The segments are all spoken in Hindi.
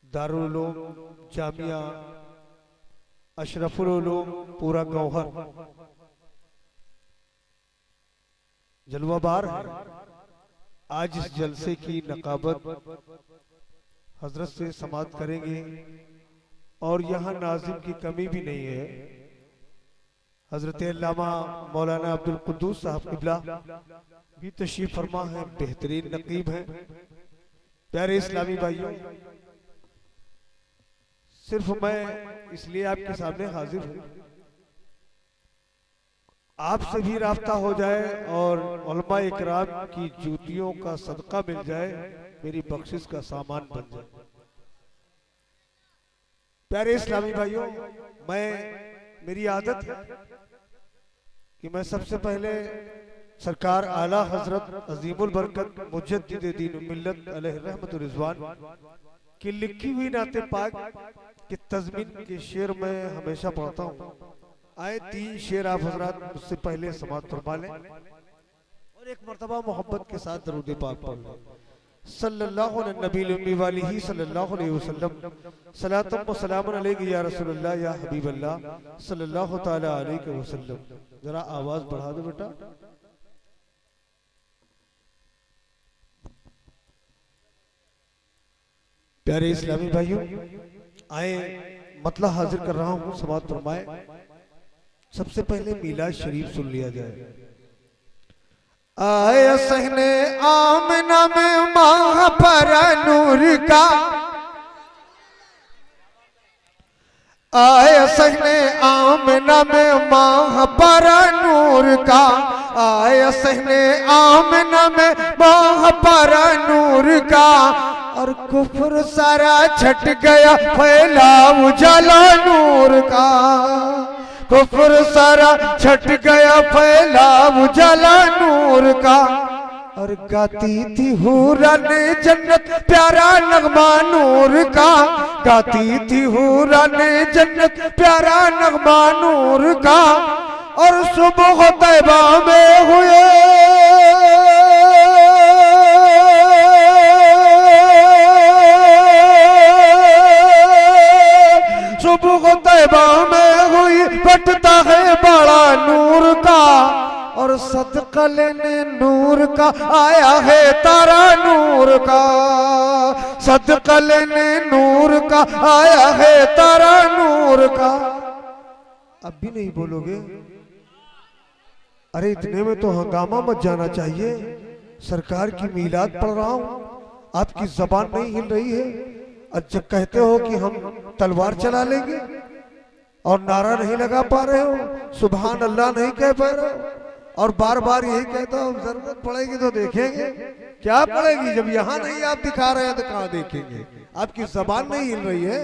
दारुल उलूम जामिया अशरफुल उलूम पूरा गौहर जलवा बार है। आज इस जलसे की नकाबत हजरत से समाअत करेंगे और यहाँ नाज़िम की कमी भी नहीं है। हजरत अल्लामा मौलाना अब्दुल कुद्दूस साहब किबला भी तशरीफ फरमा है, बेहतरीन नकीब हैं। प्यारे इस्लामी भाइयों, सिर्फ मैं इसलिए आपके सामने हाजिर हूँ, आपसे भी राब्ता हो जाए और उलमा इकराम की जूतियों का सदका मिल जाए, मेरी बख्शिश का सामान बन जाए। प्यारे इस्लामी भाइयों, मेरी आदत है कि मैं सबसे पहले सरकार आला हजरत अजीमुल बरकत मुजद्दिद दीन मिल्लत अलैहि रहमतुर रिज़वान की लिखी हुई नाते पाक के तज़मीन के शेर मैं हमेशा पढ़ता हूँ। आए 3 शेर आप हजरात मुझसे पहले समाअत फरमा लें और एक मर्तबा मोहब्बत के साथ दरूद पाक पढ़ लें। सल्लल्लाहु अलैहि नबील उम्मी वालिही सल्लल्लाहु अलैहि वसल्लम सलातम व सलामुन अलैका या रसूलल्लाह या हबीबल्लाह सल्लल्लाहु तआला अलैहि वसल्लम। जरा आवाज बढ़ा दो बेटा। प्यारे इस्लामी भाइयों, आए मतलब हाजिर कर रहा हूँ, समाअत फरमाए। सबसे पहले मीलाद शरीफ सुन लिया जाए। आए सहने आमना में माह पर नूर का, आए सहने आमना में माह पर नूर का, आए सहने आमना में माह पर नूर का, और कुफ्र सारा छट गया फैला उजाला नूर का, कुफ्र सारा छट गया फैला उजाला नूर का। और गाती थी हूरा ने जन्नत प्यारा नगमा नूर का, गाती थी हूरा ने जन्नत प्यारा नगमा नूर का। और सुबह तैबा में हुए सुबह तैबा में हुई बटता है बड़ा नूर का, और सदका लेने नूर का आया है तारा नूर का, सदका लेने नूर का आया है तारा नूर का। अब भी नहीं बोलोगे? अरे इतने में तो हंगामा मच जाना चाहिए। सरकार की मीलाद पढ़ रहा हूं, आपकी जबान नहीं हिल रही है। अच्छा, कहते हो कि हम तलवार चला लेंगे और नारा नहीं लगा पा रहे हो, सुभान अल्लाह नहीं कह पा रहे हो, और बार बार यही कहता हूं जरूरत पड़ेगी तो देखेंगे। क्या पड़ेगी? जब यहाँ नहीं आप दिखा रहे हैं तो कहाँ देखेंगे? आपकी जबान नहीं हिल रही है।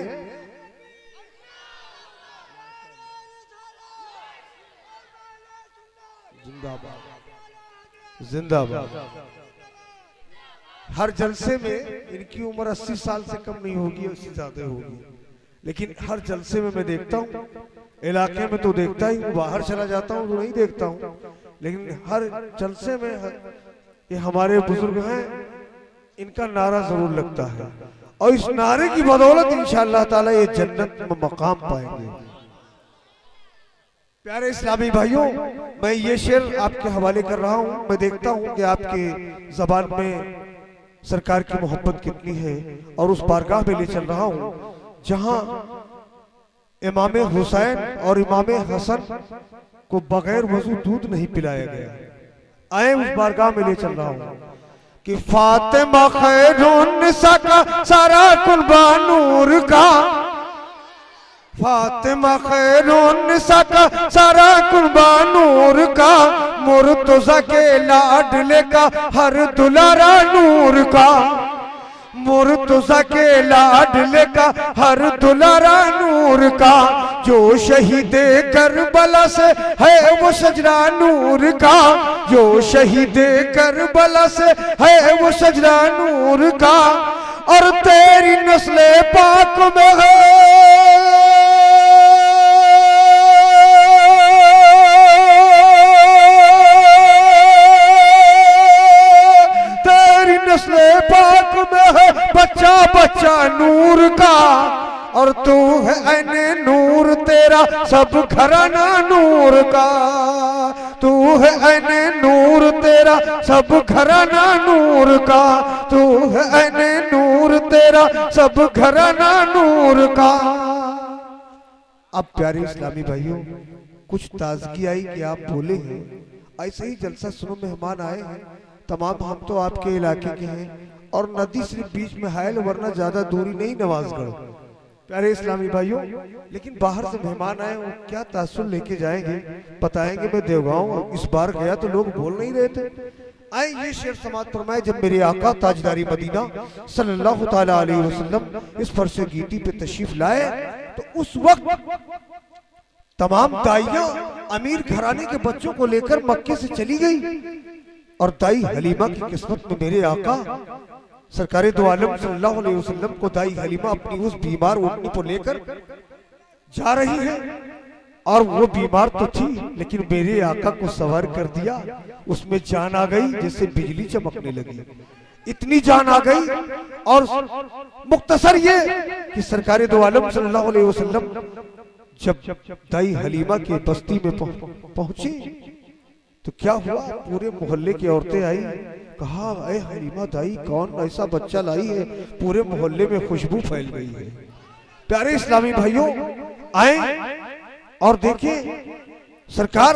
जिंदाबाद जिंदाबाद। हर जलसे में इनकी उम्र 80 साल से कम नहीं होगी, उससे ज्यादा होगी, लेकिन हर जलसे में मैं देखता हूँ, इलाके में तो देखता ही हूँ, बाहर चला जाता हूँ तो नहीं देखता हूँ, लेकिन हर जलसे में ये हमारे बुजुर्ग हैं, इनका नारा जरूर लगता है, और इस नारे की बदौलत इंशाअल्लाह ताला ये जन्नत में मकाम पाएंगे। प्यारे इस्लामी भाइयों, मैं ये शेर आपके हवाले कर रहा हूँ। मैं देखता हूँ कि आपके जबान में सरकार की मोहब्बत कितनी है, और उस बारगाह में ले चल रहा हूँ जहां इमाम हुसैन और इमाम हसन को बगैर वजू दूध नहीं पिलाया गया। आए उस बारगाह में ले चल रहा हूँ कि फातिमा खैरुन निसा का सारा कुर्बान नूर का, फातिमा खैरुन निसा का सारा कुर्बान नूर का, मुर्तज़ा के लाडले का हर दुलारा नूर का, मुर्तज़ा के लाडले का हर दुलारा नूर का। जो शहीदे करबला से है वो सजरा नूर का, जो शहीदे करबला से है वो सजरा नूर का। और तेरी नस्ले पाक में है बच्चा नूर का, और तू है ऐने नूर तेरा सब घराना नूर का, तू है ऐने नूर तेरा सब घराना नूर का, तू है ऐने नूर तेरा सब घराना नूर का। अब प्यारे इस्लामी भाइयों, कुछ ताजगी आई कि आप बोले हैं, ऐसे ही जलसा सुनो मेहमान आए हैं, तमाम हम तो आपके इलाके के हैं और नदी सिर्फ बीच में हायल, वरना ज्यादा दूरी नहीं नवाजगढ़। प्यारे इस्लामी भाइयों, लेकिन बाहर से मेहमान आए, वो क्या तासुर लेके जाएंगे, बताएंगे मैं देवगांव इस बार गया तो लोग बोल नहीं रहे थे। आए ये शेर समाज फरमाए, जब मेरे आका ताजदारी मदीना सल्लल्लाहु ताला अलैहि वसल्लम इस फर्श गीती पे तशरीफ लाए, तो उस वक्त तमाम दाइयां अमीर घराने के बच्चों को लेकर मक्के से चली गई, और दाई हलीमा की किस्मत में मेरे आका सरकारे दो आलम सल्लल्लाहु अलैहि वसल्लम को दाई हलीमा अपनी उस बीमार ऊँटनी को लेकर जा रही है, और वो बीमार तो थी लेकिन मेरे आका को सवार कर दिया, उसमें जान आ गई जैसे बिजली चमकने लगी, इतनी जान आ गई। और मुख्तसर ये कि सरकारे दो आलम सल्लल्लाहु अलैहि वसल्लम जब दाई हलीमा की बस्ती में पहुंची तो क्या हुआ, पूरे मोहल्ले की औरतें आई, कहा ए हलीमा दाई कौन ऐसा बच्चा लाई है, पूरे मोहल्ले में खुशबू फैल गई है। प्यारे इस्लामी भाइयों, आए और देखिए सरकार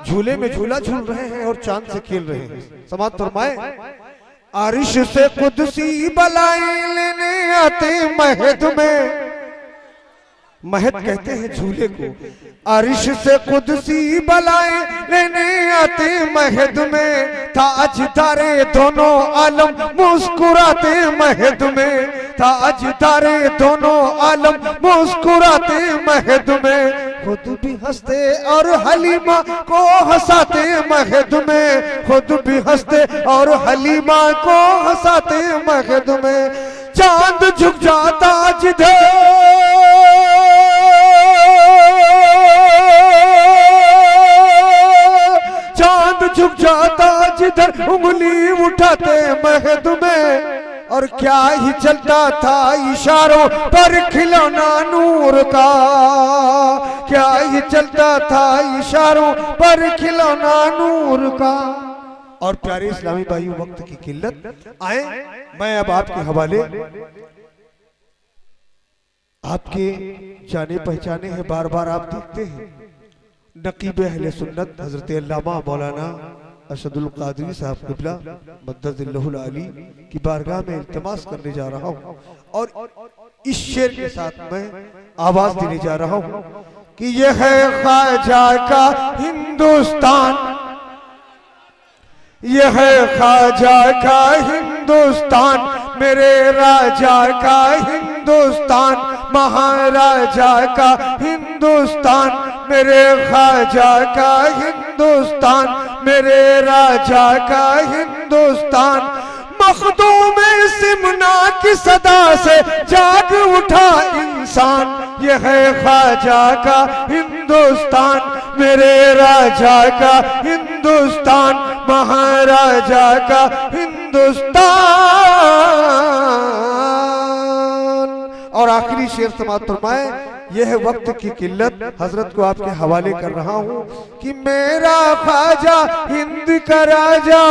झूले में झूला झूल रहे हैं और चांद से खेल रहे हैं। समाज फरमाए, आरिश से कुदसी बलाएं लेने आते महद में, महद कहते हैं झूले को, आरिश से कुदसी बलाएं लेने आते महद में, ताजदारे दोनों आलम मुस्कुराते महद में, ताजदारे दोनों आलम मुस्कुराते महद में, खुद भी हंसते और हलीमा को हंसाते महद में, खुद भी हंसते और हलीमा को हंसाते महद में। चांद झुक जाता जिधर, चांद झुक जाता जिधर उंगली उठाते महद में, और क्या ही चलता था इशारों पर खिलौना नूर का, क्या ही चलता था इशारों पर खिलौना नूर का। और प्यारे इस्लामी भाइयों, वक्त की किल्लत, आए मैं अब आपके हवाले, आपके जाने पहचाने हैं, बार बार आप देखते हैं, नकीब अहले सुन्नत हजरत अल्लामा मौलाना अशदुल कादरी साहब क़िबला मद्ददिल्लाहुल आली की बारगाह में इल्तिमास करने जा रहा हूँ, और इस शेर के साथ मैं आवाज देने जा रहा हूँ कि यह है ख्वाजा का हिंदुस्तान, यह है ख्वाजा का हिंदुस्तान, मेरे राजा का हिंदुस्तान, महाराजा का हिंदुस्तान, मेरे ख्वाजा का हिंदुस्तान, मेरे राजा का हिंदुस्तान। मखदूम सिमना की सदा से जाग उठा इंसान, यह है ख्वाजा का हिंदुस्तान, मेरे राजा का हिंदुस्तान, महाराजा का हिंदुस्तान। और आखिरी शेर समाप्त फरमाए, यह वक्त की किल्लत हजरत को आपके हवाले कर रहा हूं कि मेरा ख्वाजा हिंद का राजा,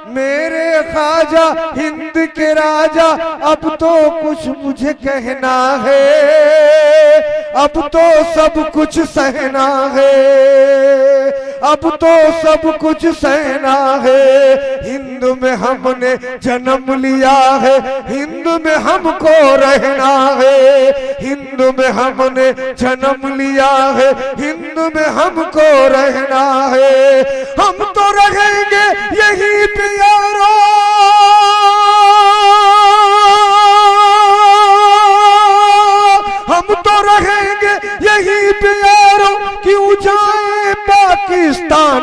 मेरे ख्वाजा हिंद के राजा, अब तो कुछ मुझे कहना है, अब तो सब कुछ सहना है, अब तो सब कुछ सहना है। हिंद में हमने जन्म लिया है, हिंद में हमको रहना है, हिंद में हमने जन्म लिया है, हिंद में हमको रहना है। हम तो रहेंगे यही पे यारो, हम तो रहेंगे यही पे यारो, क्यों जाए पाकिस्तान।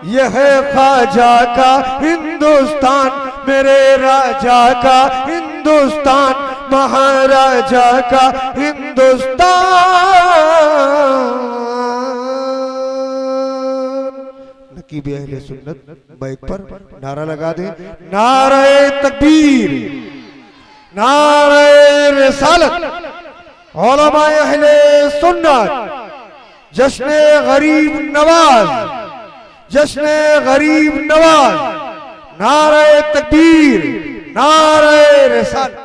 यह है ख्वाजा का हिंदुस्तान, मेरे राजा का हिंदुस्तान, महाराजा का हिंदुस्तान। नकीब अहले सुन्नत माइक पर नारा लगा दे, नारे तकबीर, नारे रिसालत, उलमाए अहले सुन्नत, जश्न गरीब नवाज, जश्न गरीब नवाज, नारे तकबीर, नारे रिसालत।